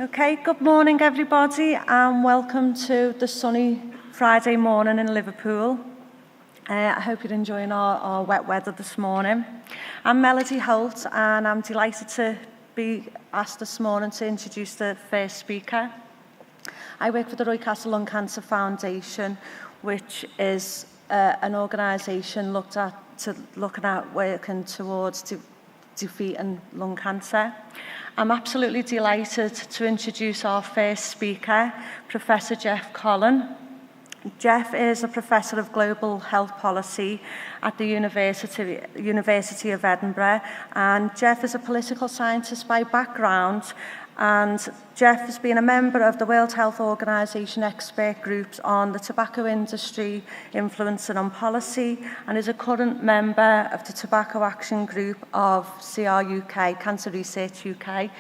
Okay, good morning everybody and welcome to the sunny Friday morning in Liverpool. I hope you're enjoying our wet weather this morning. I'm Melody Holt and I'm delighted to be asked this morning to introduce the first speaker. I work for the Roy Castle Lung Cancer Foundation, which is an organisation looking at working towards defeating lung cancer. I'm absolutely delighted to introduce our first speaker, Professor Jeff Collin. Jeff is a Professor of Global Health Policy at the University of Edinburgh, and Jeff is a political scientist by background, and Jeff has been a member of the World Health Organization expert groups on the tobacco industry influencing on policy, and is a current member of the Tobacco Action Group of CR UK, Cancer Research UK.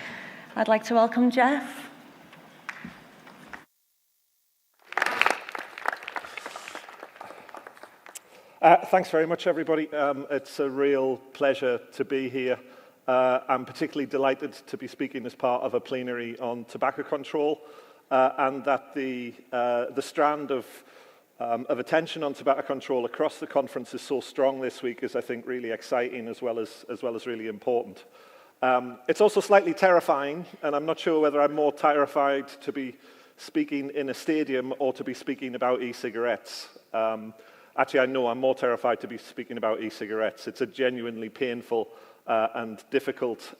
I'd like to welcome Jeff. Thanks very much, everybody. It's a real pleasure to be here. I'm particularly delighted to be speaking as part of a plenary on tobacco control, and that the strand of attention on tobacco control across the conference is so strong this week is, I think, really exciting as well as really important. It's also slightly terrifying, and I'm not sure whether I'm more terrified to be speaking in a stadium or to be speaking about e-cigarettes. Actually, I know I'm more terrified to be speaking about e-cigarettes. It's a genuinely painful and difficult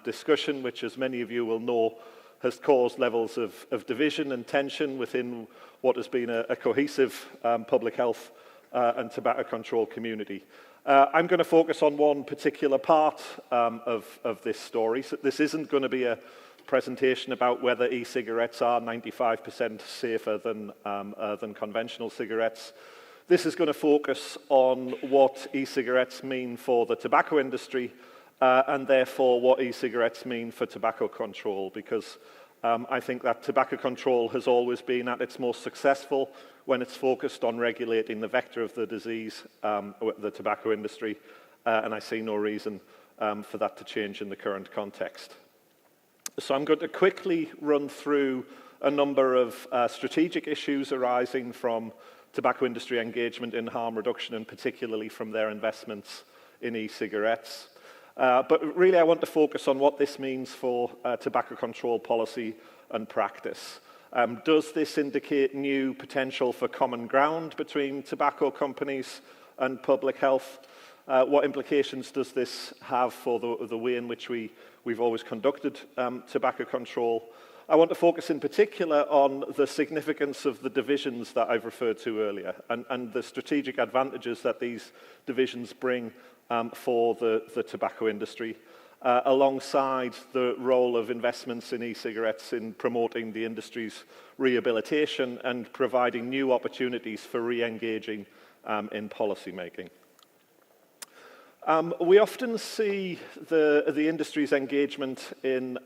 discussion, which, as many of you will know, has caused levels of division and tension within what has been a cohesive public health and tobacco control community. I'm going to focus on one particular part of this story. So this isn't going to be a presentation about whether e-cigarettes are 95% safer than conventional cigarettes. This is going to focus on what e-cigarettes mean for the tobacco industry and therefore what e-cigarettes mean for tobacco control, because I think that tobacco control has always been at its most successful when it's focused on regulating the vector of the disease, the tobacco industry, and I see no reason for that to change in the current context. So I'm going to quickly run through a number of strategic issues arising from tobacco industry engagement in harm reduction, and particularly from their investments in e-cigarettes. But really I want to focus on what this means for tobacco control policy and practice. Does this indicate new potential for common ground between tobacco companies and public health? What implications does this have for the way in which we've always conducted tobacco control? I want to focus in particular on the significance of the divisions that I've referred to earlier and the strategic advantages that these divisions bring for the tobacco industry, alongside the role of investments in e-cigarettes in promoting the industry's rehabilitation and providing new opportunities for re-engaging in policy making. We often see the industry's engagement in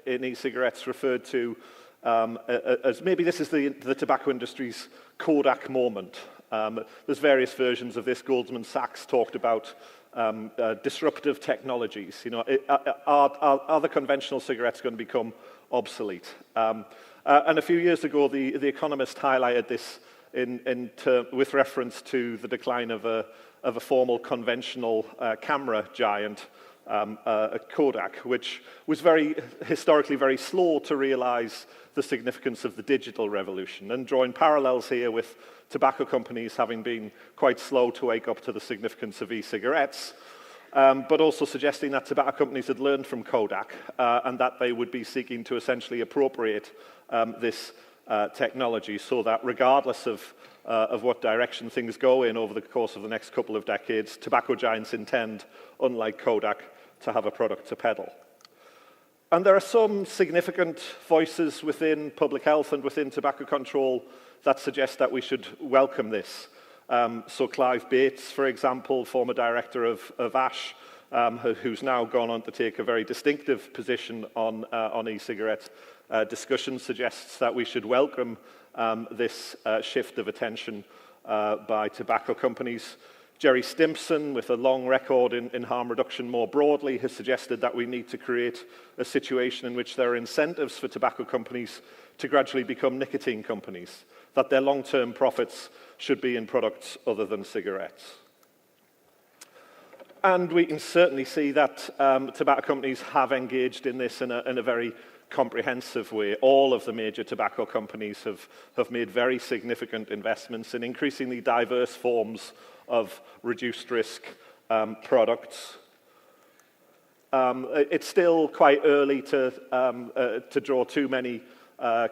e-cigarettes referred to as maybe this is the tobacco industry's Kodak moment. There's various versions of this. Goldman Sachs talked about disruptive technologies. You know, are the conventional cigarettes going to become obsolete? And a few years ago, the Economist highlighted this with reference to the decline of a formal conventional camera giant, Kodak, which was historically very slow to realize the significance of the digital revolution, and drawing parallels here with tobacco companies having been quite slow to wake up to the significance of e-cigarettes, but also suggesting that tobacco companies had learned from Kodak and that they would be seeking to essentially appropriate this technology, so that regardless of what direction things go in over the course of the next couple of decades, tobacco giants intend, unlike Kodak, to have a product to peddle. And there are some significant voices within public health and within tobacco control that suggest that we should welcome this. So Clive Bates, for example, former director of ASH, who's now gone on to take a very distinctive position on e-cigarette discussion, suggests that we should welcome this shift of attention by tobacco companies. Jerry Stimpson, with a long record in harm reduction more broadly, has suggested that we need to create a situation in which there are incentives for tobacco companies to gradually become nicotine companies, that their long-term profits should be in products other than cigarettes. And we can certainly see that tobacco companies have engaged in this in a very comprehensive way. All of the major tobacco companies have made very significant investments in increasingly diverse forms of reduced risk products. It's still quite early to draw too many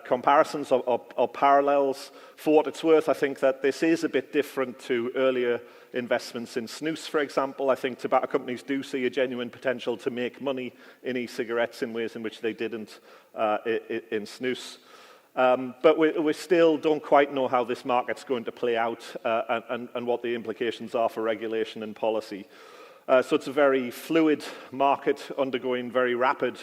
comparisons or parallels. For what it's worth, I think that this is a bit different to earlier investments in snus, for example. I think tobacco companies do see a genuine potential to make money in e-cigarettes in ways in which they didn't in snus. But we still don't quite know how this market's going to play out and what the implications are for regulation and policy. So it's a very fluid market undergoing very rapid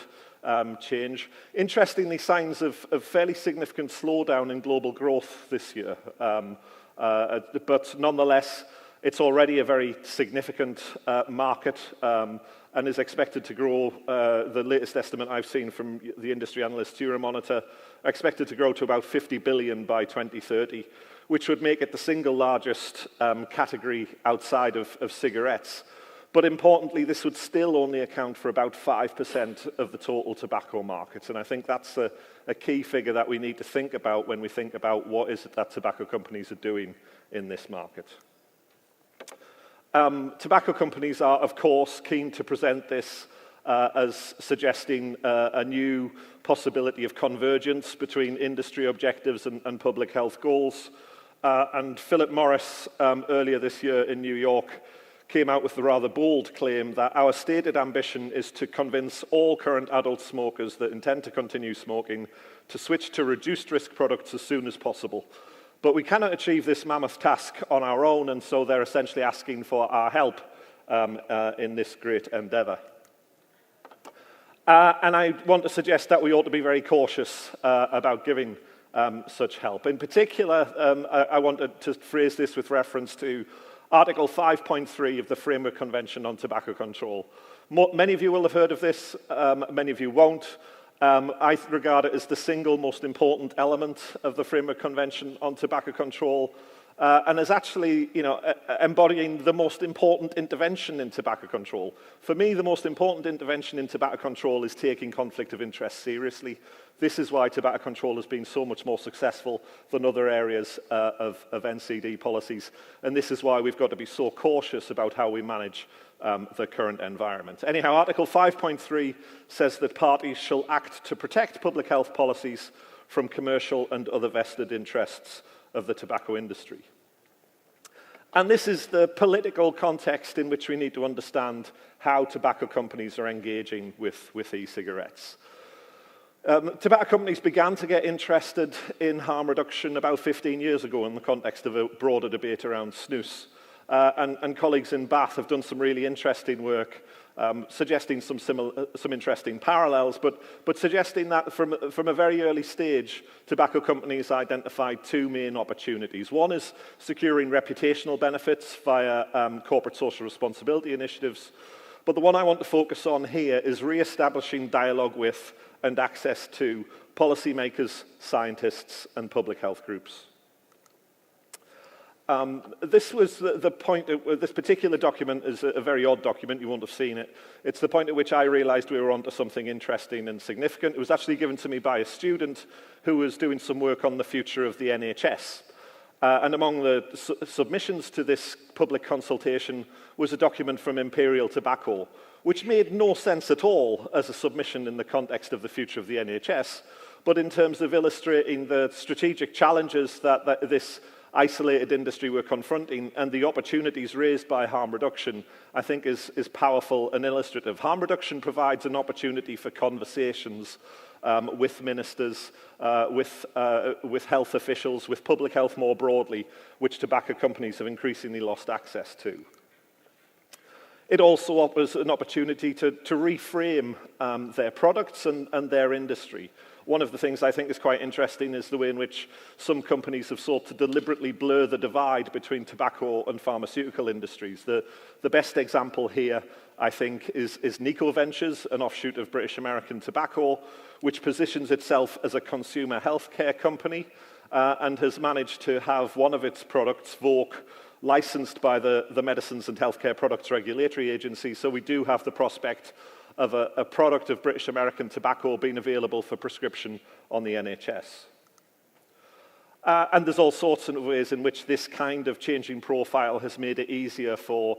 change. Interestingly, signs of fairly significant slowdown in global growth this year. But nonetheless, it's already a very significant market and is expected to grow. The latest estimate I've seen from the industry analyst Euromonitor, expected to grow to about 50 billion by 2030, which would make it the single largest category outside of cigarettes. But importantly, this would still only account for about 5% of the total tobacco market. And I think that's a key figure that we need to think about when we think about what is it that tobacco companies are doing in this market. Tobacco companies are, of course, keen to present this as suggesting a new possibility of convergence between industry objectives and public health goals. And Philip Morris, earlier this year in New York, came out with the rather bold claim that our stated ambition is to convince all current adult smokers that intend to continue smoking to switch to reduced risk products as soon as possible. But we cannot achieve this mammoth task on our own, and so they're essentially asking for our help in this great endeavour. And I want to suggest that we ought to be very cautious about giving such help. In particular, I wanted to phrase this with reference to Article 5.3 of the Framework Convention on Tobacco Control. Many of you will have heard of this, many of you won't. I regard it as the single most important element of the Framework Convention on Tobacco Control, and as actually, embodying the most important intervention in tobacco control. For me, the most important intervention in tobacco control is taking conflict of interest seriously. This is why tobacco control has been so much more successful than other areas of NCD policies, and this is why we've got to be so cautious about how we manage the current environment. Anyhow, Article 5.3 says that parties shall act to protect public health policies from commercial and other vested interests of the tobacco industry. And this is the political context in which we need to understand how tobacco companies are engaging with e-cigarettes. Tobacco companies began to get interested in harm reduction about 15 years ago in the context of a broader debate around snus. And colleagues in Bath have done some really interesting work suggesting some interesting parallels, but suggesting that from a very early stage, tobacco companies identified two main opportunities. One is securing reputational benefits via corporate social responsibility initiatives, but the one I want to focus on here is re-establishing dialogue with and access to policymakers, scientists, and public health groups. This was the point, this particular document is a very odd document, you won't have seen it. It's the point at which I realized we were onto something interesting and significant. It was actually given to me by a student who was doing some work on the future of the NHS. And among the submissions to this public consultation was a document from Imperial Tobacco, which made no sense at all as a submission in the context of the future of the NHS, but in terms of illustrating the strategic challenges that this isolated industry we're confronting and the opportunities raised by harm reduction, I think is powerful and illustrative. Harm reduction provides an opportunity for conversations with ministers, with health officials, with public health more broadly, which tobacco companies have increasingly lost access to. It also offers an opportunity to reframe their products and their industry. One of the things I think is quite interesting is the way in which some companies have sought to deliberately blur the divide between tobacco and pharmaceutical industries. The best example here, I think, is Nico Ventures, an offshoot of British American Tobacco, which positions itself as a consumer healthcare company and has managed to have one of its products, Voke, licensed by the Medicines and Healthcare Products Regulatory Agency. So we do have the prospect of a product of British American Tobacco being available for prescription on the NHS. And there's all sorts of ways in which this kind of changing profile has made it easier for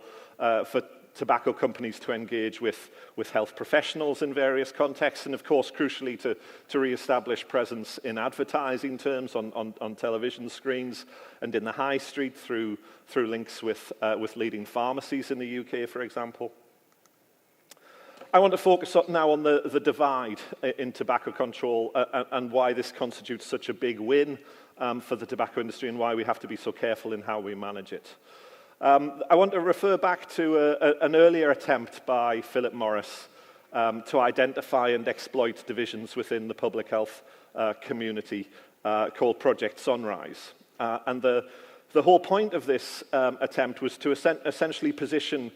tobacco companies to engage with health professionals in various contexts, and of course, crucially, to re-establish presence in advertising terms on television screens and in the high street through links with leading pharmacies in the UK, for example. I want to focus now on the divide in tobacco control and why this constitutes such a big win for the tobacco industry and why we have to be so careful in how we manage it. I want to refer back to an earlier attempt by Philip Morris to identify and exploit divisions within the public health community called Project Sunrise. And the whole point of this attempt was to essentially position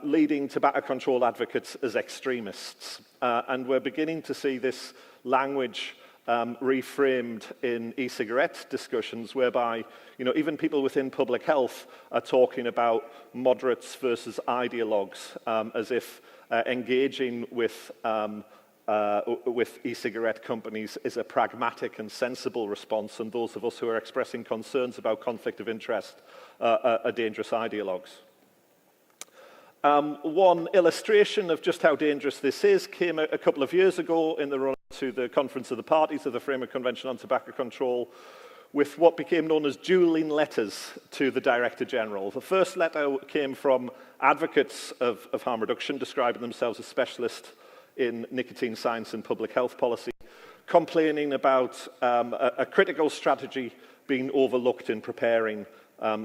leading tobacco control advocates as extremists. And we're beginning to see this language reframed in e-cigarette discussions whereby, even people within public health are talking about moderates versus ideologues, as if engaging with e-cigarette companies is a pragmatic and sensible response, and those of us who are expressing concerns about conflict of interest are dangerous ideologues. One illustration of just how dangerous this is came a couple of years ago in the run to the Conference of the Parties of the Framework Convention on Tobacco Control with what became known as dueling letters to the Director General. The first letter came from advocates of harm reduction, describing themselves as specialists in nicotine science and public health policy, complaining about a critical strategy being overlooked in preparing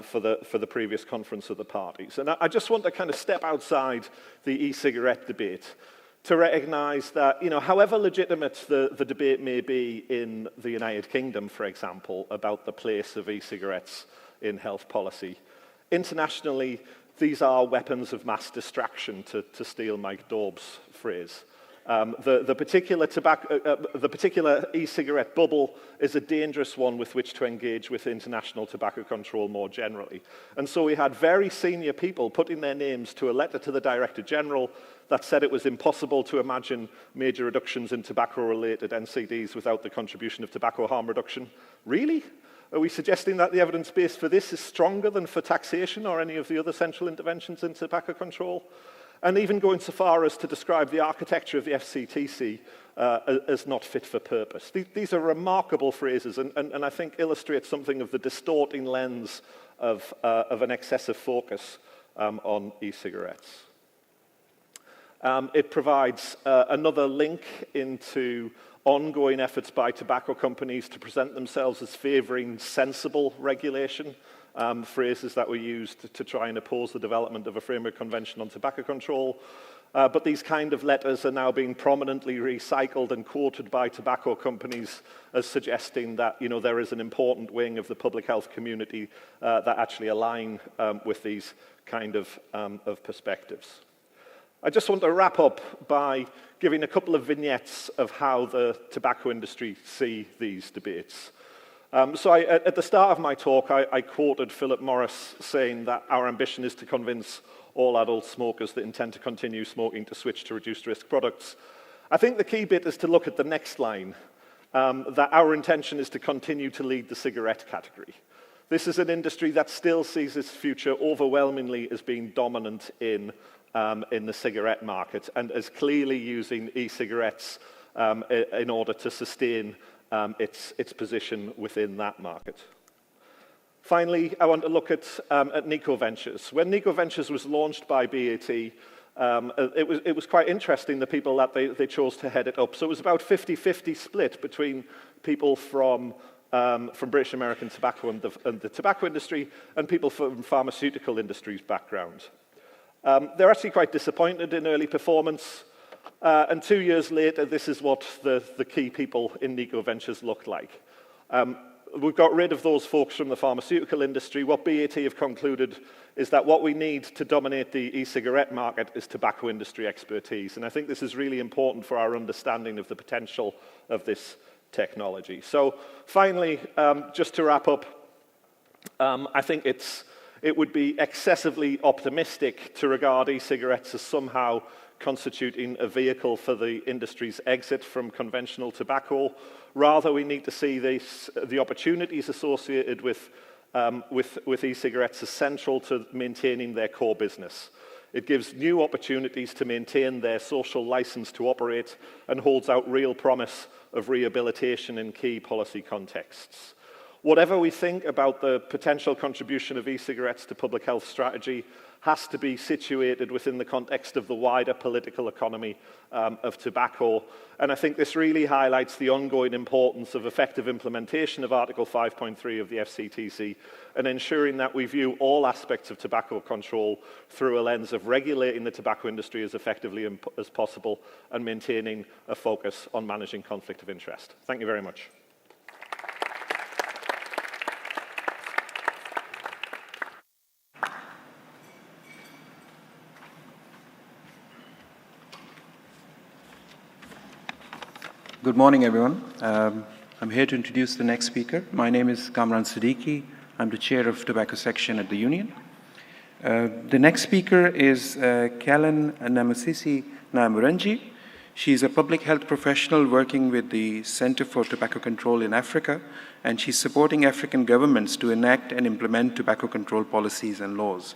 for the previous Conference of the Parties. And I just want to kind of step outside the e-cigarette debate to recognise that, however legitimate the debate may be in the United Kingdom, for example, about the place of e-cigarettes in health policy, internationally, these are weapons of mass distraction, to steal Mike Daub's phrase. The particular e-cigarette bubble is a dangerous one with which to engage with international tobacco control more generally. And so we had very senior people putting their names to a letter to the Director General that said it was impossible to imagine major reductions in tobacco-related NCDs without the contribution of tobacco harm reduction. Really? Are we suggesting that the evidence base for this is stronger than for taxation or any of the other central interventions in tobacco control? And even going so far as to describe the architecture of the FCTC as not fit for purpose. These are remarkable phrases and I think illustrate something of the distorting lens of an excessive focus on e-cigarettes. It provides another link into ongoing efforts by tobacco companies to present themselves as favouring sensible regulation, phrases that were used to try and oppose the development of a framework convention on tobacco control. But these kind of letters are now being prominently recycled and quoted by tobacco companies as suggesting that there is an important wing of the public health community that actually align with these kind of perspectives. I just want to wrap up by giving a couple of vignettes of how the tobacco industry see these debates. So at the start of my talk, I quoted Philip Morris saying that our ambition is to convince all adult smokers that intend to continue smoking to switch to reduced risk products. I think the key bit is to look at the next line, that our intention is to continue to lead the cigarette category. This is an industry that still sees its future overwhelmingly as being dominant in the cigarette market and is clearly using e-cigarettes in order to sustain its position within that market. Finally, I want to look at Nico Ventures. When Nico Ventures was launched by BAT, it was quite interesting, the people that they chose to head it up. So it was about 50-50 split between people from British American Tobacco and the tobacco industry and people from pharmaceutical industries background. They're actually quite disappointed in early performance. And 2 years later, this is what the key people in Nico Ventures looked like. We've got rid of those folks from the pharmaceutical industry. What BAT have concluded is that what we need to dominate the e-cigarette market is tobacco industry expertise. And I think this is really important for our understanding of the potential of this technology. So finally, just to wrap up, I think it would be excessively optimistic to regard e-cigarettes as somehow constituting a vehicle for the industry's exit from conventional tobacco. Rather, we need to see the opportunities associated with e-cigarettes as central to maintaining their core business. It gives new opportunities to maintain their social license to operate and holds out real promise of rehabilitation in key policy contexts. Whatever we think about the potential contribution of e-cigarettes to public health strategy has to be situated within the context of the wider political economy of tobacco. And I think this really highlights the ongoing importance of effective implementation of Article 5.3 of the FCTC and ensuring that we view all aspects of tobacco control through a lens of regulating the tobacco industry as effectively as possible and maintaining a focus on managing conflict of interest. Thank you very much. Good morning, everyone. I'm here to introduce the next speaker. My name is Kamran Siddiqui. I'm the chair of tobacco section at the Union. The next speaker is Kellen Namasisi Namuranji. She's a public health professional working with the Center for Tobacco Control in Africa, and she's supporting African governments to enact and implement tobacco control policies and laws.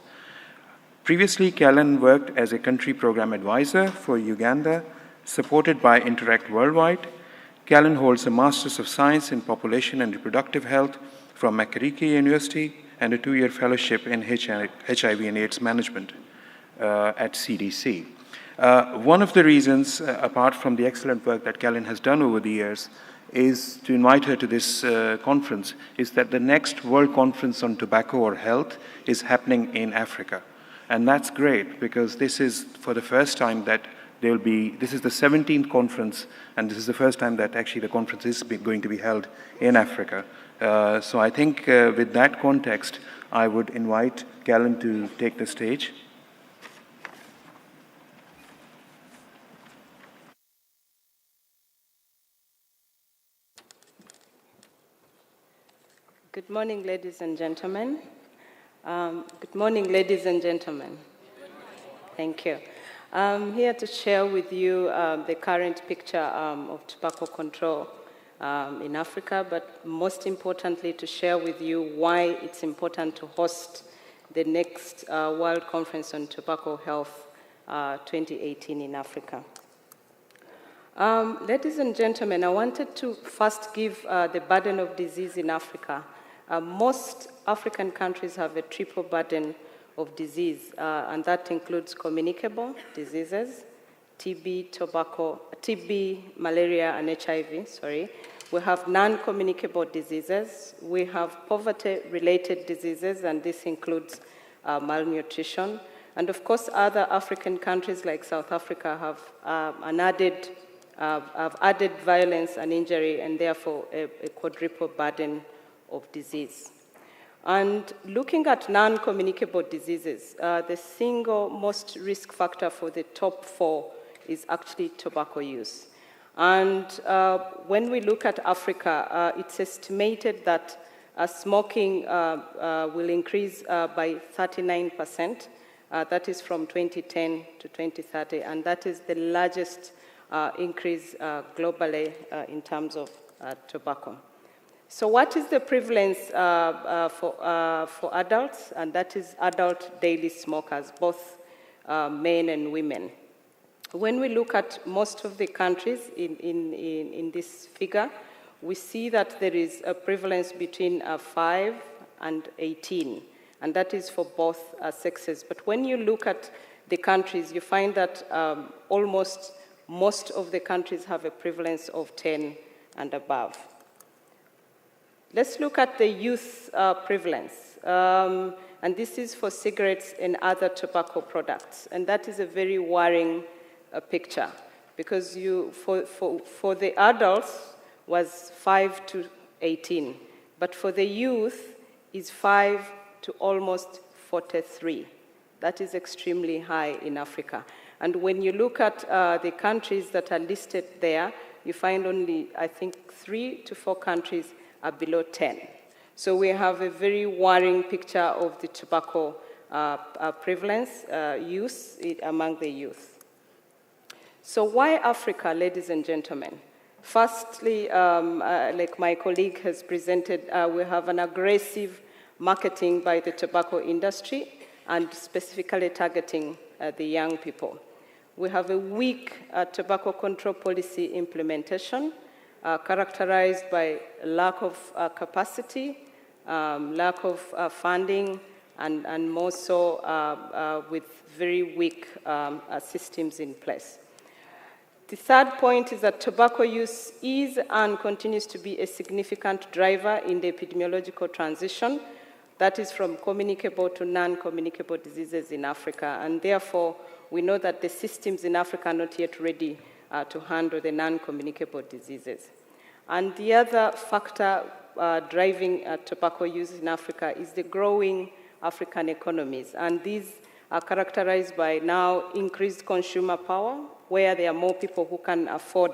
Previously, Kellen worked as a country program advisor for Uganda, supported by Interact Worldwide. Callan holds a Master's of Science in Population and Reproductive Health from Makerere University and a 2-year fellowship in HIV and AIDS management at CDC. One of the reasons, apart from the excellent work that Callan has done over the years, is to invite her to this conference, is that the next World Conference on Tobacco or Health is happening in Africa. And that's great, because this is for the first time that this is the 17th conference, and this is the first time that actually the conference is going to be held in Africa. So I think with that context, I would invite Callan to take the stage. Good morning, ladies and gentlemen. Good morning, ladies and gentlemen. Thank you. I'm here to share with you the current picture of tobacco control in Africa, but most importantly to share with you why it's important to host the next World Conference on Tobacco Health 2018 in Africa. Ladies and gentlemen, I wanted to first give the burden of disease in Africa. Most African countries have a triple burden of disease, and that includes communicable diseases, TB, malaria, and HIV, We have non-communicable diseases. We have poverty-related diseases, and this includes malnutrition. And of course, other African countries like South Africa have added violence and injury, and therefore a quadruple burden of disease. And looking at non-communicable diseases, the single most risk factor for the top 4 is actually tobacco use. And when we look at Africa, it's estimated that smoking will increase by 39%. That is from 2010 to 2030, and that is the largest increase globally in terms of tobacco. So what is the prevalence for adults? And that is adult daily smokers, both men and women. When we look at most of the countries in this figure, we see that there is a prevalence between 5 and 18, and that is for both sexes. But when you look at the countries, you find that almost most of the countries have a prevalence of 10 and above. Let's look at the youth prevalence, and this is for cigarettes and other tobacco products, and that is a very worrying picture, because for the adults was 5 to 18, but for the youth is 5 to almost 43. That is extremely high in Africa. And when you look at the countries that are listed there, you find only, I think, 3 to 4 countries are below 10. So we have a very worrying picture of the tobacco prevalence, use among the youth. So why Africa, ladies and gentlemen? Firstly, like my colleague has presented, we have an aggressive marketing by the tobacco industry and specifically targeting the young people. We have a weak tobacco control policy implementation characterized by lack of capacity, lack of funding, and more so with very weak systems in place. The third point is that tobacco use is and continues to be a significant driver in the epidemiological transition, that is from communicable to non-communicable diseases in Africa, and therefore we know that the systems in Africa are not yet ready to handle the non-communicable diseases. And the other factor driving tobacco use in Africa is the growing African economies, and these are characterized by now increased consumer power, where there are more people who can afford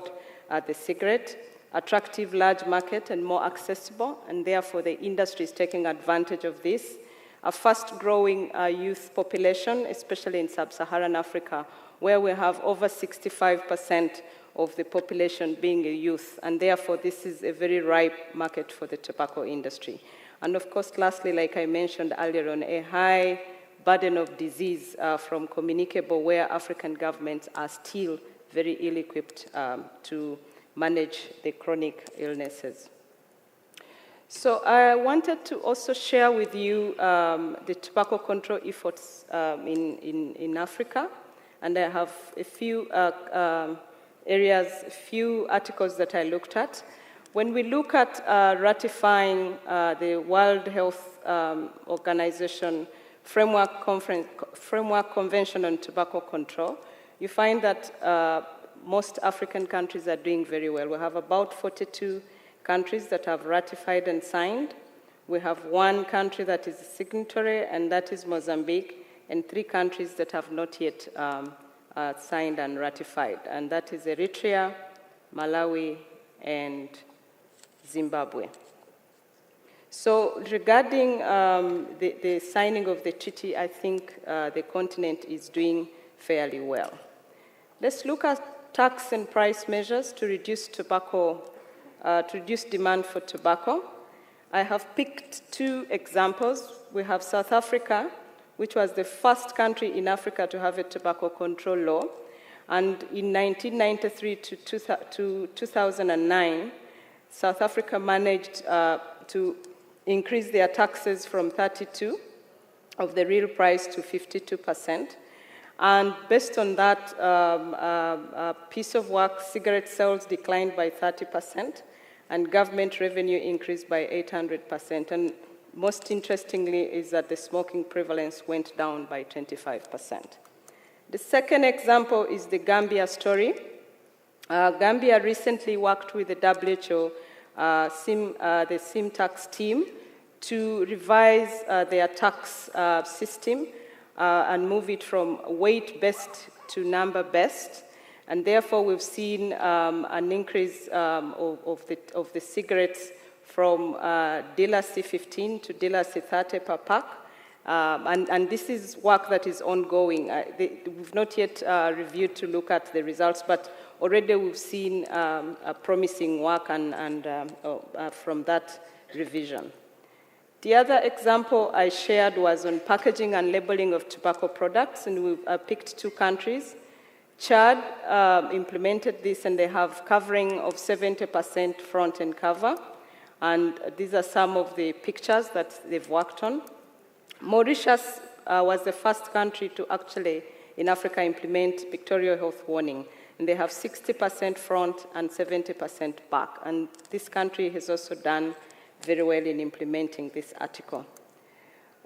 the cigarette, attractive large market and more accessible, and therefore the industry is taking advantage of this. A fast-growing youth population, especially in sub-Saharan Africa, where we have over 65% of the population being a youth, and therefore this is a very ripe market for the tobacco industry. And of course, lastly, like I mentioned earlier on, a high burden of disease from communicable, where African governments are still very ill-equipped to manage the chronic illnesses. So I wanted to also share with you the tobacco control efforts in Africa, and I have a few areas, a few articles that I looked at. When we look at ratifying the World Health Organization Framework Convention on Tobacco Control, you find that most African countries are doing very well. We have about 42 countries that have ratified and signed. We have 1 country that is a signatory, and that is Mozambique, and 3 countries that have not yet signed and ratified, and that is Eritrea, Malawi, and Zimbabwe. So regarding the signing of the treaty, I think the continent is doing fairly well. Let's look at tax and price measures to reduce demand for tobacco. I have picked 2 examples. We have South Africa, which was the first country in Africa to have a tobacco control law. And in 1993 to 2009, South Africa managed to increase their taxes from 32% of the real price to 52%. And based on that piece of work, cigarette sales declined by 30%, and government revenue increased by 800%. And most interestingly is that the smoking prevalence went down by 25%. The second example is the Gambia story. Gambia recently worked with the WHO, the SIM tax team, to revise their tax system and move it from weight-based to number-based. And therefore, we've seen an increase of the cigarettes from dealer C15 to dealer C30 per pack. And this is work that is ongoing. We've not yet reviewed to look at the results, but already we've seen promising work from that revision. The other example I shared was on packaging and labeling of tobacco products, and we've picked 2 countries. Chad implemented this, and they have covering of 70% front and cover. And these are some of the pictures that they've worked on. Mauritius was the first country to actually, in Africa, implement pictorial health warning. And they have 60% front and 70% back. And this country has also done very well in implementing this article.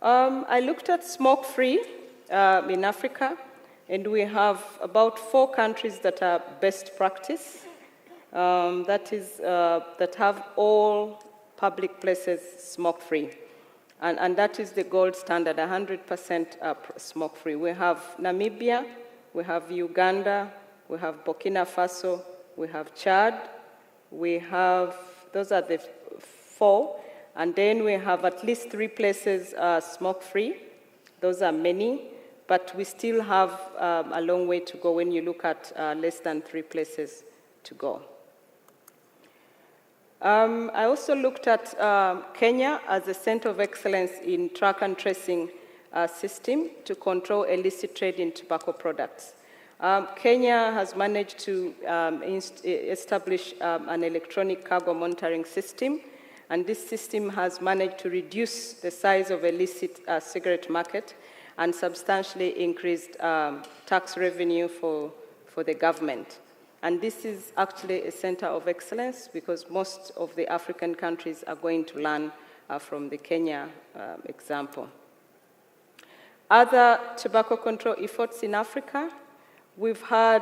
I looked at smoke-free in Africa. And we have about 4 countries that are best practice, that have all public places smoke-free. And that is the gold standard, 100% smoke-free. We have Namibia, we have Uganda, we have Burkina Faso, we have Chad, those are the 4, and then we have at least 3 places smoke-free. Those are many, but we still have a long way to go when you look at less than 3 places to go. I also looked at Kenya as a center of excellence in track and tracing system to control illicit trade in tobacco products. Kenya has managed to establish an electronic cargo monitoring system, and this system has managed to reduce the size of illicit cigarette market and substantially increased tax revenue for the government. And this is actually a center of excellence because most of the African countries are going to learn from the Kenya example. Other tobacco control efforts in Africa, we've had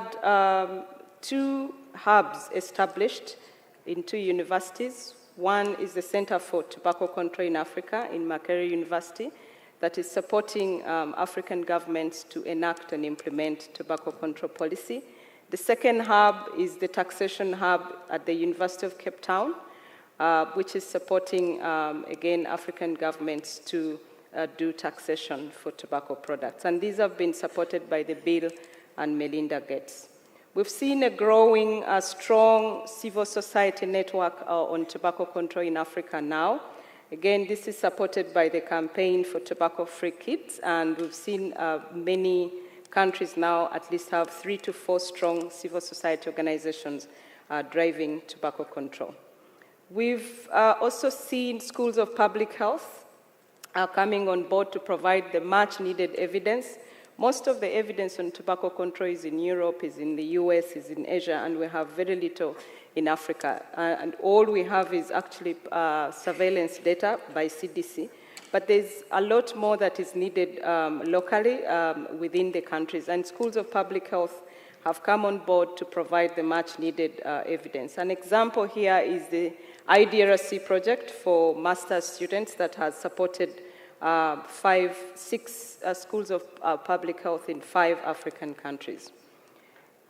2 hubs established in 2 universities. One is the Center for Tobacco Control in Africa in Makerere University that is supporting African governments to enact and implement tobacco control policy. The second hub is the taxation hub at the University of Cape Town, which is supporting, again, African governments to do taxation for tobacco products. And these have been supported by the Bill and Melinda Gates. We've seen a growing, strong civil society network on tobacco control in Africa now. Again, this is supported by the Campaign for Tobacco-Free Kids, and we've seen many countries now at least have 3 to 4 strong civil society organizations driving tobacco control. We've also seen schools of public health coming on board to provide the much needed evidence. Most of the evidence on tobacco control is in Europe, is in the US, is in Asia, and we have very little in Africa. And all we have is actually surveillance data by CDC. But there's a lot more that is needed locally within the countries. And schools of public health have come on board to provide the much needed evidence. An example here is the IDRC project for master's students that has supported 6 schools of public health in 5 African countries.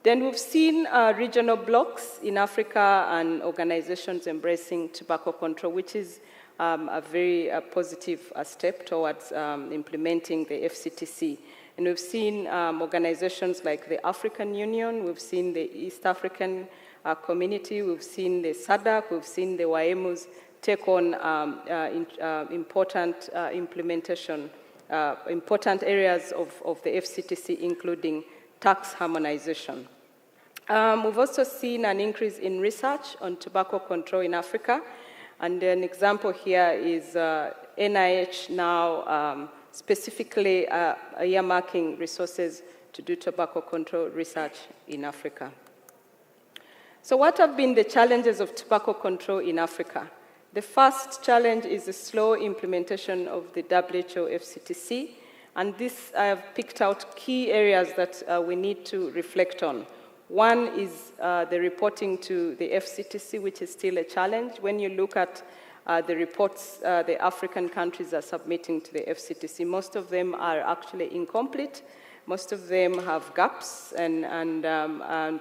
Then we've seen regional blocks in Africa and organizations embracing tobacco control, which is a very positive step towards implementing the FCTC. And we've seen organizations like the African Union, we've seen the East African Community, we've seen the SADC, we've seen the WAEMUs take on important implementation, important areas of the FCTC, including tax harmonization. We've also seen an increase in research on tobacco control in Africa. And an example here is NIH now specifically earmarking resources to do tobacco control research in Africa. So what have been the challenges of tobacco control in Africa? The first challenge is the slow implementation of the WHO FCTC. And this, I have picked out key areas that we need to reflect on. One is the reporting to the FCTC, which is still a challenge. When you look at the reports the African countries are submitting to the FCTC, most of them are actually incomplete. Most of them have gaps, and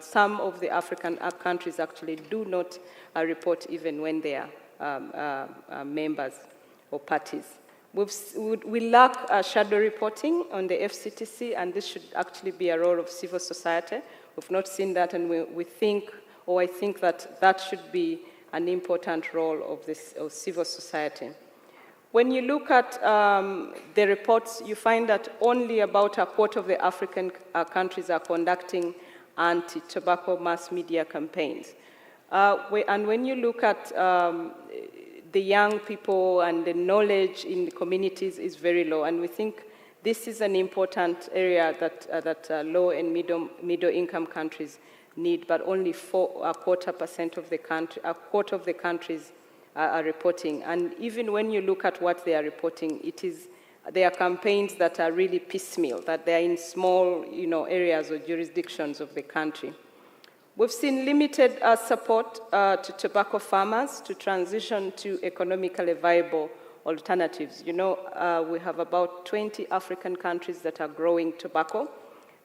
some of the African countries actually do not report even when they are members or parties. We lack shadow reporting on the FCTC, and this should actually be a role of civil society. We've not seen that, and we think, or I think that should be an important role of civil society. When you look at the reports, you find that only about a quarter of the African countries are conducting anti-tobacco mass media campaigns. And when you look at the young people and the knowledge in the communities is very low, and we think this is an important area that low and middle income countries need, but only a quarter of the countries are reporting. And even when you look at what they are reporting, it is They are campaigns that are really piecemeal, that they are in small areas or jurisdictions of the country. We've seen limited support to tobacco farmers to transition to economically viable alternatives. We have about 20 African countries that are growing tobacco,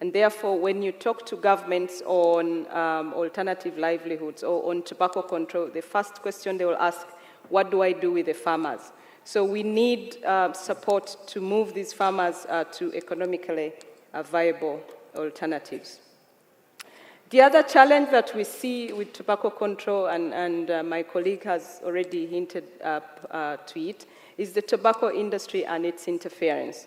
and therefore when you talk to governments on alternative livelihoods or on tobacco control, the first question they will ask, what do I do with the farmers? So we need support to move these farmers to economically viable alternatives. The other challenge that we see with tobacco control, and my colleague has already hinted to it, is the tobacco industry and its interference.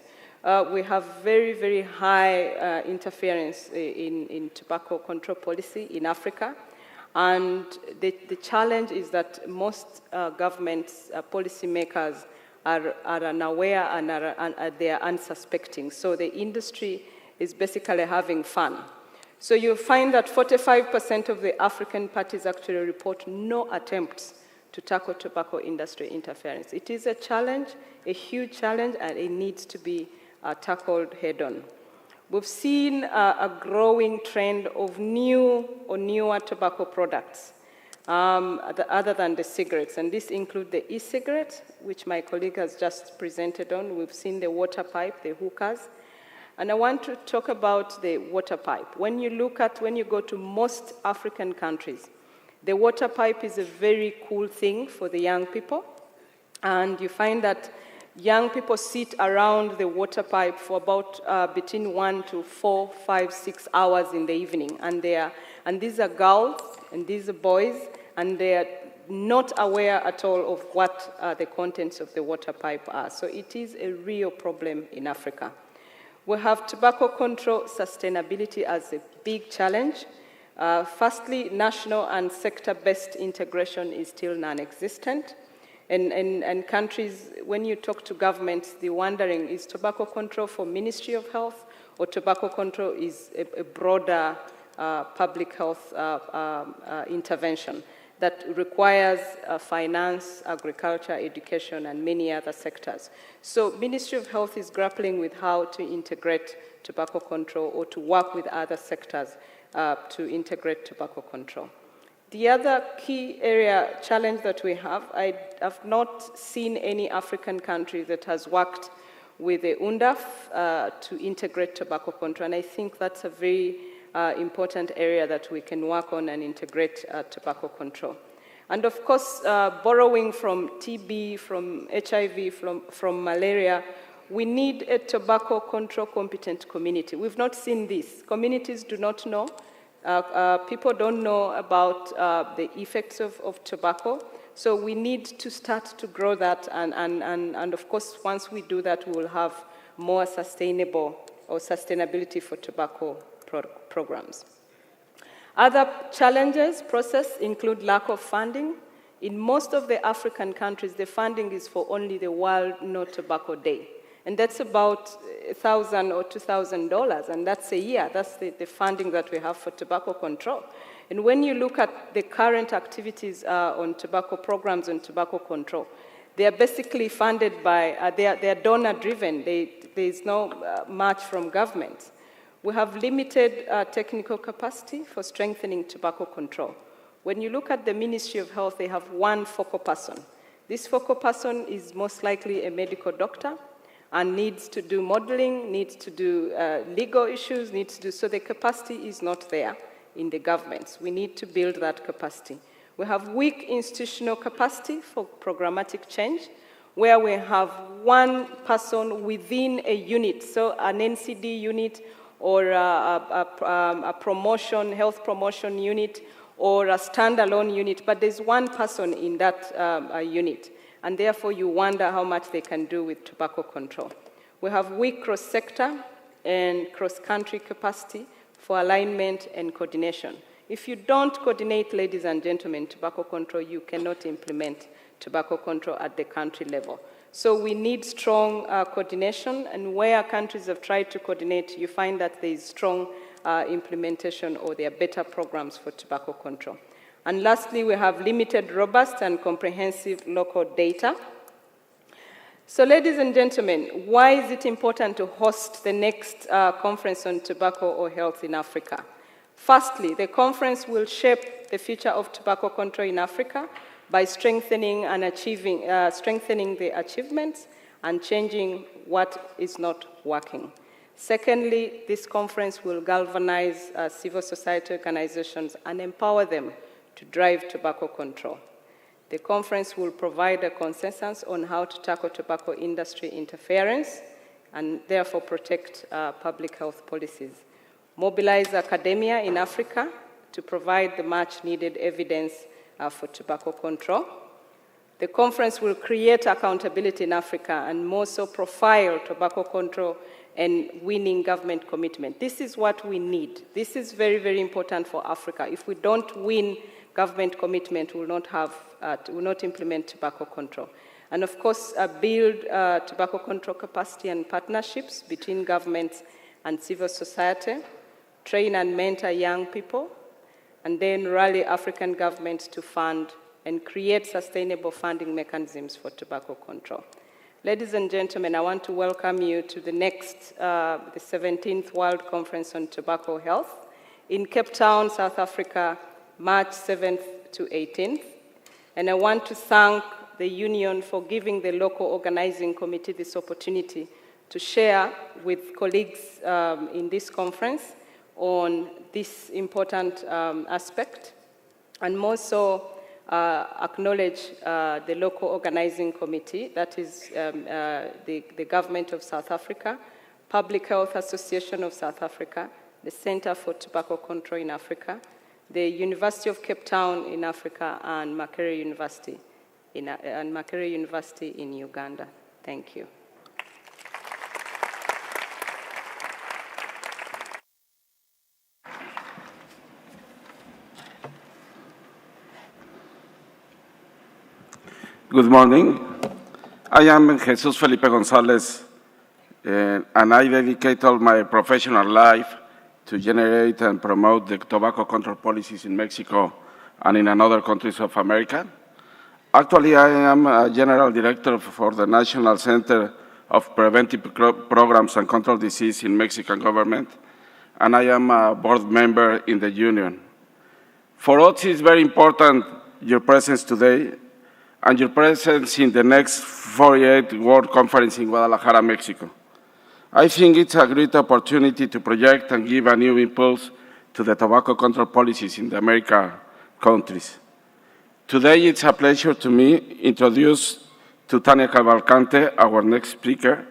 We have very, very high interference in tobacco control policy in Africa. And the challenge is that most governments, policymakers are unaware and they are unsuspecting. So the industry is basically having fun. So you'll find that 45% of the African parties actually report no attempts to tackle tobacco industry interference. It is a challenge, a huge challenge, and it needs to be tackled head-on. We've seen a growing trend of new or newer tobacco products other than the cigarettes, and this includes the e-cigarette, which my colleague has just presented on. We've seen the water pipe, the hookahs, and I want to talk about the water pipe. When you go to most African countries, the water pipe is a very cool thing for the young people, and you find that young people sit around the water pipe for about between 1 to 4, 5, 6 hours in the evening. And these are girls and these are boys, and they are not aware at all of what the contents of the water pipe are. So it is a real problem in Africa. We have tobacco control sustainability as a big challenge. Firstly, national and sector-based integration is still non-existent. And countries, when you talk to governments, they're wondering, is tobacco control for Ministry of Health, or tobacco control is a broader public health intervention that requires finance, agriculture, education, and many other sectors. So Ministry of Health is grappling with how to integrate tobacco control or to work with other sectors to integrate tobacco control. The other key area challenge that we have, I have not seen any African country that has worked with the UNDAF to integrate tobacco control, and I think that's a very important area that we can work on and integrate tobacco control. And of course, borrowing from TB, from HIV, from malaria, we need a tobacco control competent community. We've not seen this. Communities do not know. People don't know about the effects of tobacco, so we need to start to grow that, and of course, once we do that, we will have more sustainability for tobacco programs. Other challenges, process, include lack of funding. In most of the African countries, the funding is for only the World No Tobacco Day. And that's about $1,000 or $2,000, and that's a year. That's the funding that we have for tobacco control. And when you look at the current activities on tobacco programs on tobacco control, they are basically funded by, they are donor-driven. There is no match from governments. We have limited technical capacity for strengthening tobacco control. When you look at the Ministry of Health, they have one focal person. This focal person is most likely a medical doctor, and needs to do modeling, needs to do legal issues, so the capacity is not there in the governments. We need to build that capacity. We have weak institutional capacity for programmatic change, where we have one person within a unit, so an NCD unit or a promotion, health promotion unit, or a standalone unit, but there's one person in that unit. And therefore you wonder how much they can do with tobacco control. We have weak cross-sector and cross-country capacity for alignment and coordination. If you don't coordinate, ladies and gentlemen, tobacco control, you cannot implement tobacco control at the country level. So we need strong coordination, and where countries have tried to coordinate, you find that there is strong implementation, or there are better programs for tobacco control. And lastly, we have limited, robust, and comprehensive local data. So, ladies and gentlemen, why is it important to host the next conference on tobacco or health in Africa? Firstly, the conference will shape the future of tobacco control in Africa by strengthening the achievements and changing what is not working. Secondly, this conference will galvanize civil society organizations and empower them to drive tobacco control. The conference will provide a consensus on how to tackle tobacco industry interference and therefore protect public health policies. Mobilize academia in Africa to provide the much needed evidence for tobacco control. The conference will create accountability in Africa and more so profile tobacco control and winning government commitment. This is what we need. This is very, very important for Africa. If we don't win government commitment, we will not implement tobacco control. And of course, build tobacco control capacity and partnerships between governments and civil society, train and mentor young people, and then rally African governments to fund and create sustainable funding mechanisms for tobacco control. Ladies and gentlemen, I want to welcome you to the next, the 17th World Conference on Tobacco Health in Cape Town, South Africa, March 7th to 18th. And I want to thank the Union for giving the local organizing committee this opportunity to share with colleagues in this conference on this important aspect, and more so acknowledge the local organizing committee, that is the Government of South Africa, Public Health Association of South Africa, the Center for Tobacco Control in Africa, the University of Cape Town in Africa, and Makerere University in Uganda. Thank you. Good morning. I am Jesus Felipe Gonzalez, and I dedicate all my professional life to generate and promote the tobacco control policies in Mexico and in other countries of America. Actually, I am a General Director for the National Center of Preventive Programs and Control Disease in Mexican government, and I am a board member in the union. For us, it's very important your presence today and your presence in the next 48th World Conference in Guadalajara, Mexico. I think it's a great opportunity to project and give a new impulse to the tobacco control policies in the American countries. Today, it's a pleasure to me introduce to Tania Cavalcante, our next speaker.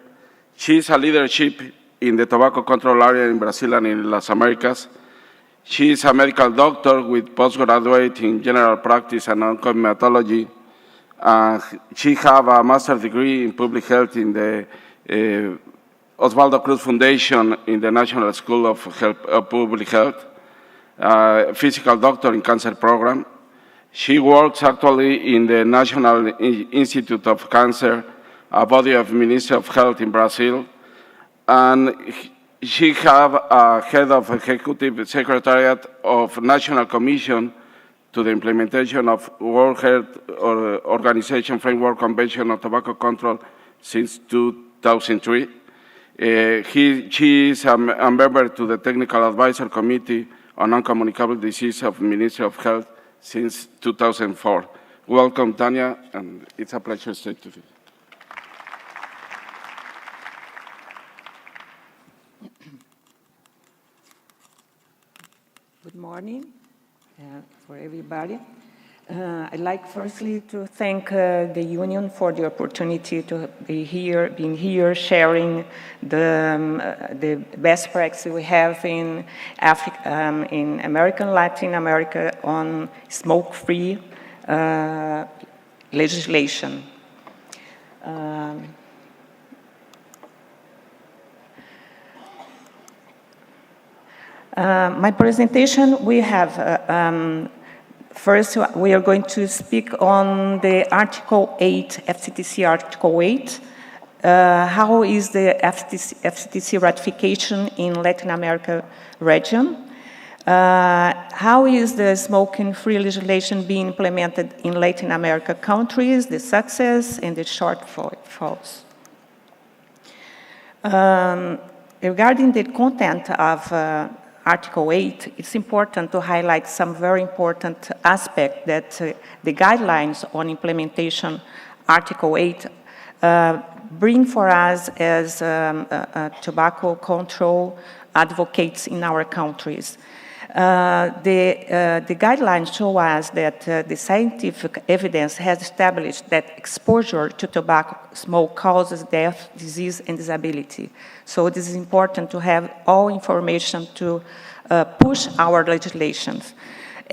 She is a leadership in the tobacco control area in Brazil and in Las Americas. She is a medical doctor with postgraduate in general practice and oncohematology. She has a master's degree in public health in the Osvaldo Cruz Foundation in the National School of Public Health, physical doctor in cancer program. She works actually in the National Institute of Cancer, a body of Ministry of Health in Brazil, and she has a head of Executive Secretariat of National Commission to the implementation of World Health Organization Framework Convention on Tobacco Control since 2003. She is a member to the Technical Advisor Committee on Non-Communicable Disease of the Ministry of Health since 2004. Welcome, Tania, and it's a pleasure to stay with you. Good morning for everybody. I'd like firstly to thank the Union for the opportunity to be here, being here, sharing the best practice we have in Africa, in American, Latin America on smoke-free legislation. My presentation, we have first, we are going to speak on the Article 8, FCTC Article 8. How is the FCTC ratification in Latin America region? How is the smoking-free legislation being implemented in Latin America countries, the success and the shortfalls? Regarding the content of Article 8, it's important to highlight some very important aspects that the guidelines on implementation, Article 8, bring for us as tobacco control advocates in our countries. The guidelines show us that the scientific evidence has established that exposure to tobacco smoke causes death, disease, and disability. So it is important to have all information to push our legislations.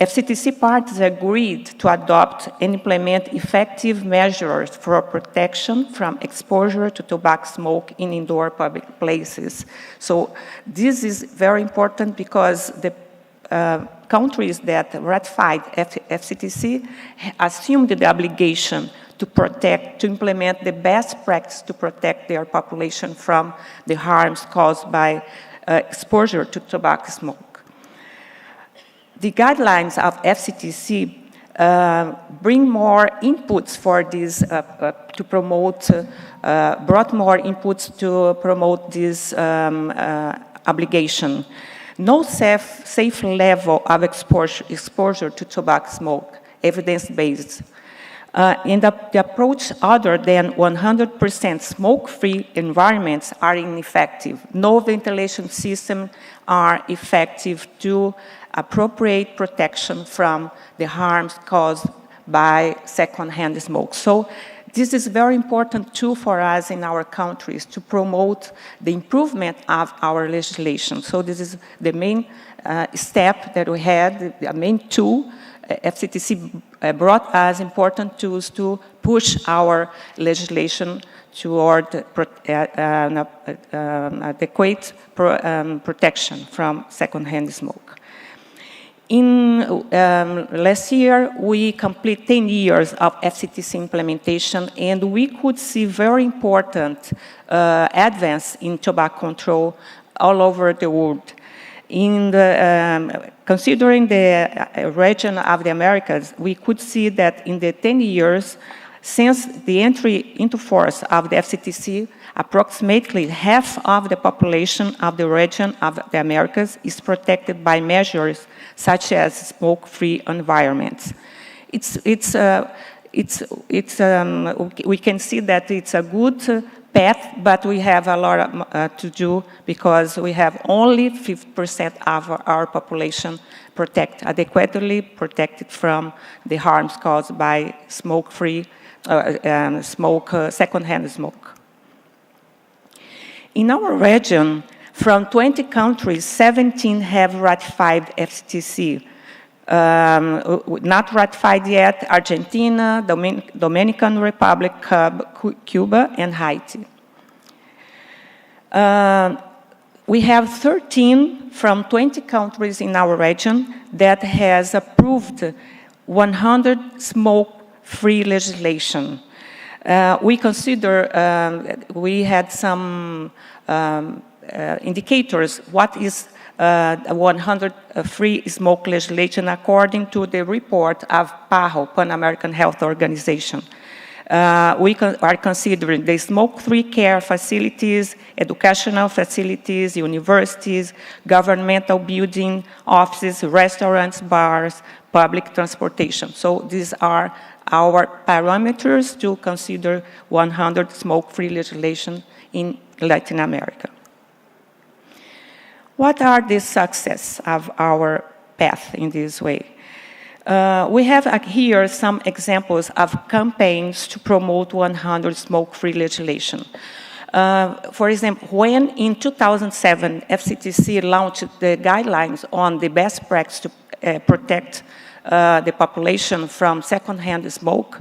FCTC parties agreed to adopt and implement effective measures for protection from exposure to tobacco smoke in indoor public places. So this is very important because the countries that ratified FCTC assumed the obligation to implement the best practice to protect their population from the harms caused by exposure to tobacco smoke. The guidelines of FCTC bring more inputs for this to promote, brought more inputs to promote this obligation. No safe level of exposure to tobacco smoke, evidence-based. And the approach other than 100% smoke-free environments are ineffective. No ventilation system are effective to appropriate protection from the harms caused by secondhand smoke. So this is very important too for us in our countries to promote the improvement of our legislation. So this is the main step that we had, the main tool. FCTC brought us important tools to push our legislation toward adequate protection from secondhand smoke. In last year, we complete 10 years of FCTC implementation, and we could see very important advance in tobacco control all over the world. Considering the region of the Americas, we could see that in the 10 years since the entry into force of the FCTC, approximately half of the population of the region of the Americas is protected by measures such as smoke-free environments. We can see that it's a good path, but we have a lot to do because we have only 50% of our population adequately protected from the harms caused by smoke-free secondhand smoke. In our region, from 20 countries, 17 have ratified FCTC. Not ratified yet, Argentina, Dominican Republic, Cuba, and Haiti. We have 13 from 20 countries in our region that has approved 100 smoke-free legislation. We consider, we had some indicators, what is 100 free smoke legislation according to the report of PAHO, Pan American Health Organization. We are considering the smoke-free care facilities, educational facilities, universities, governmental building, offices, restaurants, bars, public transportation. So these are our parameters to consider 100 smoke-free legislation in Latin America. What are the success of our path in this way? We have here some examples of campaigns to promote 100 smoke-free legislation. For example, when in 2007, FCTC launched the guidelines on the best practice to protect the population from secondhand smoke,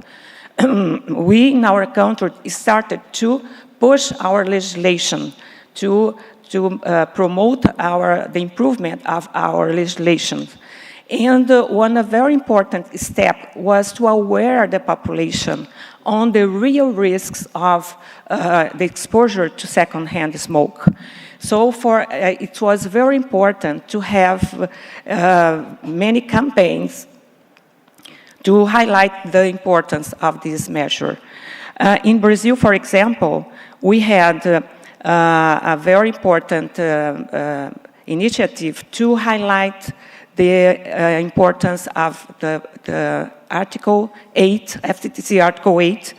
we in our country started to push our legislation to promote the improvement of our legislation. And one very important step was to aware the population on the real risks of the exposure to secondhand smoke. So it was very important to have many campaigns to highlight the importance of this measure. In Brazil, for example, we had a very important initiative to highlight the importance of the Article 8, FCTC Article 8,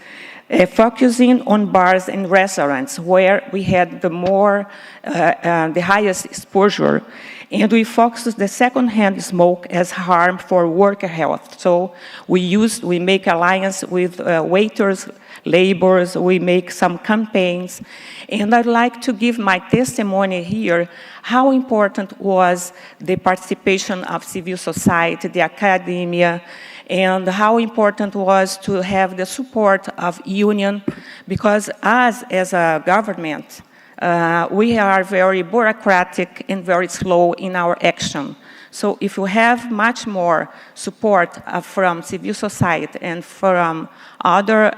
focusing on bars and restaurants where we had the highest exposure, and we focused the second-hand smoke as harm for worker health. So we make alliance with waiters, laborers, we make some campaigns, and I'd like to give my testimony here how important was the participation of civil society, the academia, and how important was to have the support of union, because us as a government, we are very bureaucratic and very slow in our action. So if you have much more support from civil society and from other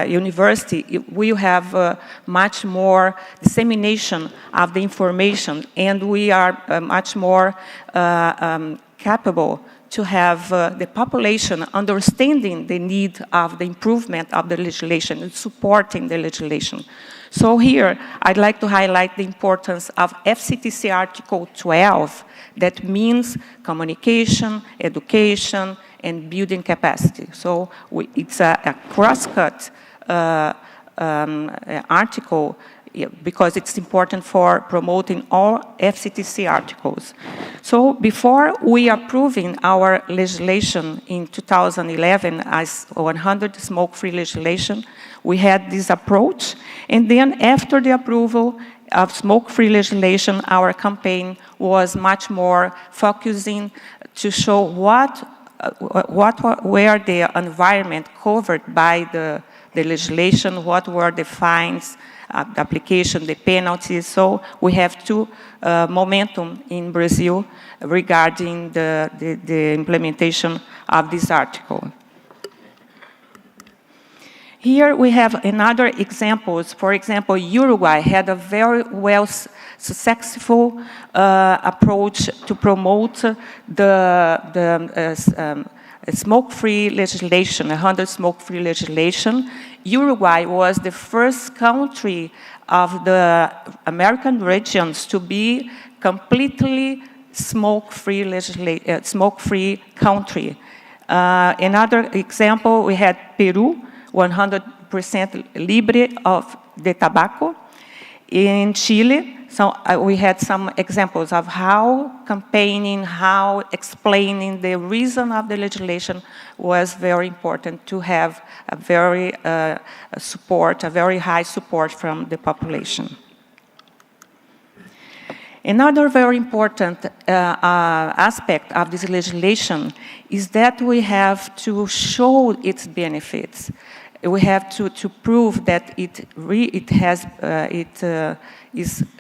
university, we have much more dissemination of the information, and we are much more capable to have the population understanding the need of the improvement of the legislation and supporting the legislation. So here, I'd like to highlight the importance of FCTC Article 12, that means communication, education, and building capacity. So it's a cross-cut article because it's important for promoting all FCTC articles. So before we approving our legislation in 2011 as 100 smoke-free legislation, we had this approach. And then after the approval of smoke-free legislation, our campaign was much more focusing to show what were the environment covered by the legislation, what were the fines, the application, the penalties. So we have two momentum in Brazil regarding the implementation of this article. Here we have another examples. For example, Uruguay had a very successful approach to promote the smoke-free legislation, 100 smoke-free legislation. Uruguay was the first country of the American regions to be completely smoke-free country. Another example, we had Peru, 100% libre of the tobacco. In Chile, so we had some examples of how campaigning, how explaining the reason of the legislation was very important to have a very a very high support from the population. Another very important aspect of this legislation is that we have to show its benefits. We have to prove that it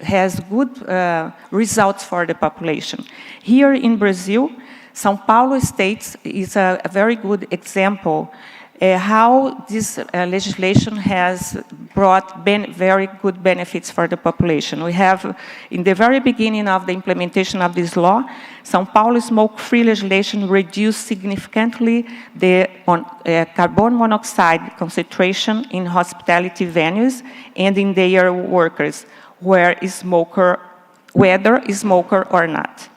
has good results for the population. Here in Brazil, São Paulo State is a very good example how this legislation has brought very good benefits for the population. We have, in the very beginning of the implementation of this law, São Paulo smoke-free legislation reduced significantly the carbon monoxide concentration in hospitality venues and in their workers, whether a smoker or not.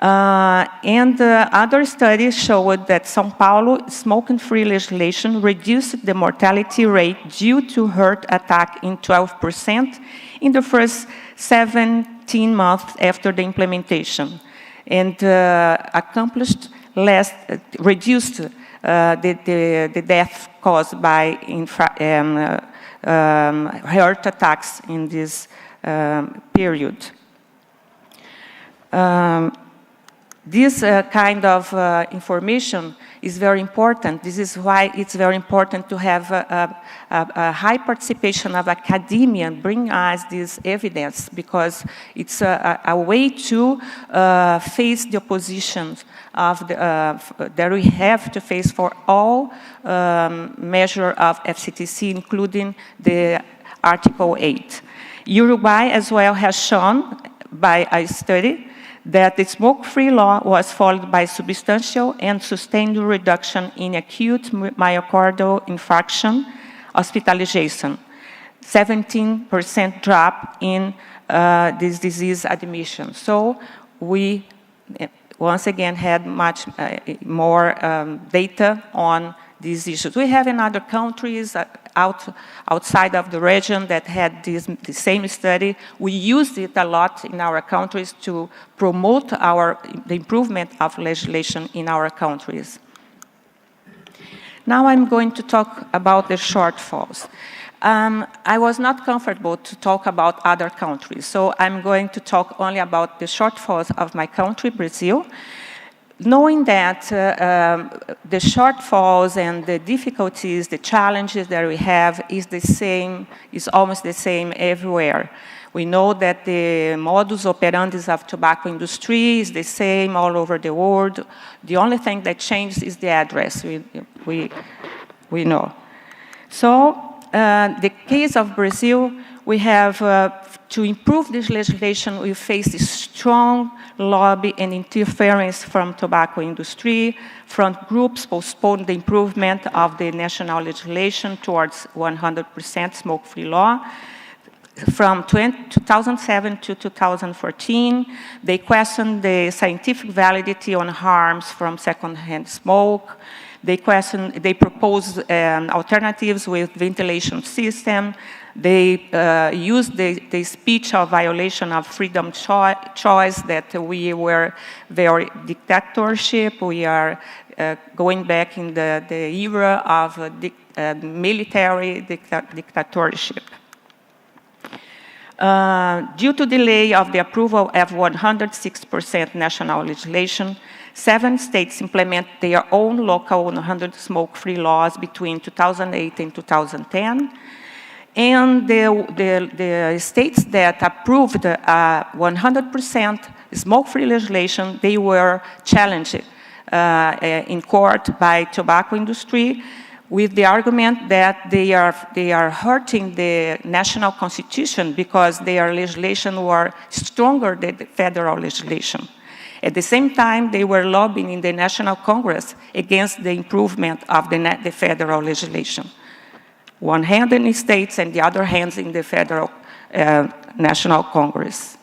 And other studies showed that São Paulo smoke-free legislation reduced the mortality rate due to heart attack in 12% in the first 17 months after the implementation, and reduced the death caused by heart attacks in this period. This kind of information is very important. This is why it's very important to have a high participation of academia and bring us this evidence, because it's a way to face the opposition that we have to face for all measure of FCTC, including the Article 8. Uruguay as well has shown by a study that the smoke-free law was followed by substantial and sustained reduction in acute myocardial infarction hospitalization, 17% drop in this disease admission. So we once again had much more data on these issues. We have in other countries outside of the region that had the same study. We used it a lot in our countries to promote the improvement of legislation in our countries. Now I'm going to talk about the shortfalls. I was not comfortable to talk about other countries, so I'm going to talk only about the shortfalls of my country, Brazil. Knowing that the shortfalls and the difficulties, the challenges that we have is almost the same everywhere. We know that the modus operandi of tobacco industry is the same all over the world. The only thing that changes is the address, we know. So the case of Brazil, we have to improve this legislation, we face a strong lobby and interference from tobacco industry. Front groups postponed the improvement of the national legislation towards 100% smoke-free law. From 2007 to 2014, they questioned the scientific validity on harms from secondhand smoke. They proposed alternatives with ventilation system. They used the speech of violation of freedom choice that we were very dictatorship. We are going back in the era of military dictatorship. Due to delay of the approval of 106% national legislation, 7 states implement their own local 100 smoke-free laws between 2008 and 2010. And the states that approved 100% smoke-free legislation, they were challenged in court by tobacco industry with the argument that they are hurting the national constitution because their legislation were stronger than the federal legislation. At the same time, they were lobbying in the National Congress against the improvement of the federal legislation. One hand in the states and the other hand in the federal National Congress.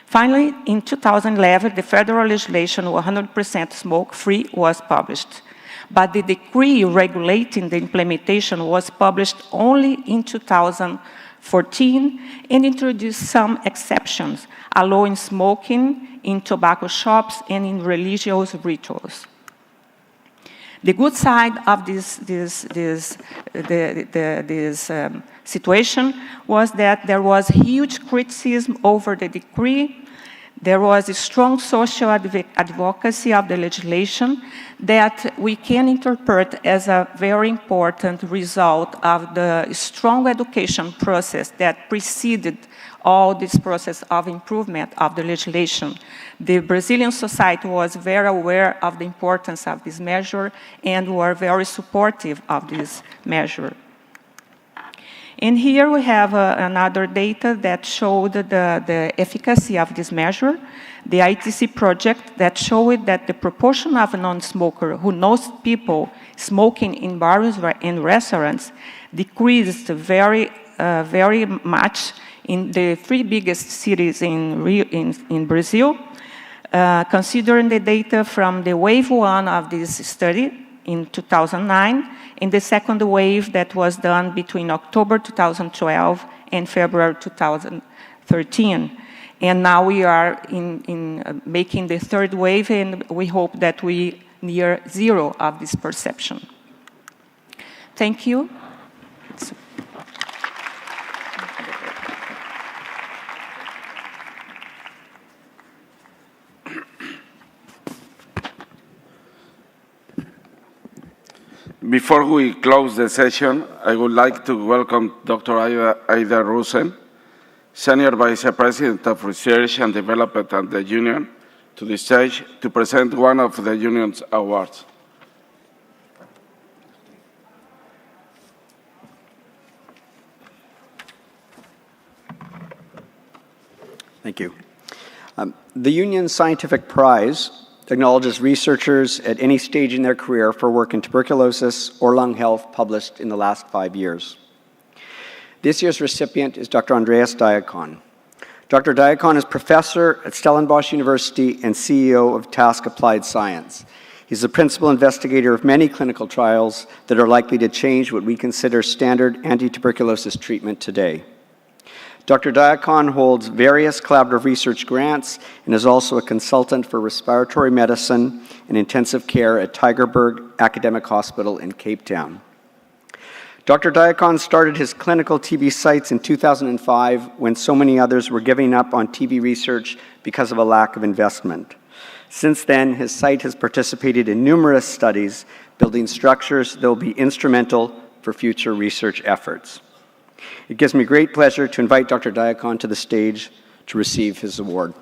Finally, in 2011, the federal legislation 100% smoke-free was published. But the decree regulating the implementation was published only in 2014 and introduced some exceptions, allowing smoking in tobacco shops and in religious rituals. The good side of this situation was that there was huge criticism over the decree. There was a strong social advocacy of the legislation that we can interpret as a very important result of the strong education process that preceded all this process of improvement of the legislation. The Brazilian society was very aware of the importance of this measure and were very supportive of this measure. And here we have another data that showed the efficacy of this measure. The ITC project that showed that the proportion of non-smokers who knows people smoking in bars and restaurants decreased very much in the 3 biggest cities in Brazil. Considering the data from the wave 1 of this study in 2009, and the second wave that was done between October 2012 and February 2013. And now we are making the 3rd wave, and we hope that we near 0 of this perception. Thank you. Before we close the session, I would like to welcome Dr. Aida Rusen, Senior Vice President of Research and Development at the Union, to the stage to present one of the Union's awards. Thank you. The Union Scientific Prize acknowledges researchers at any stage in their career for work in tuberculosis or lung health published in the last 5 years. This year's recipient is Dr. Andreas Diakon. Dr. Diakon is professor at Stellenbosch University and CEO of Task Applied Science. He's the principal investigator of many clinical trials that are likely to change what we consider standard anti-tuberculosis treatment today. Dr. Diakon holds various collaborative research grants and is also a consultant for respiratory medicine and intensive care at Tygerberg Academic Hospital in Cape Town. Dr. Diakon started his clinical TB sites in 2005 when so many others were giving up on TB research because of a lack of investment. Since then, his site has participated in numerous studies, building structures that will be instrumental for future research efforts. It gives me great pleasure to invite Dr. Diakon to the stage to receive his award.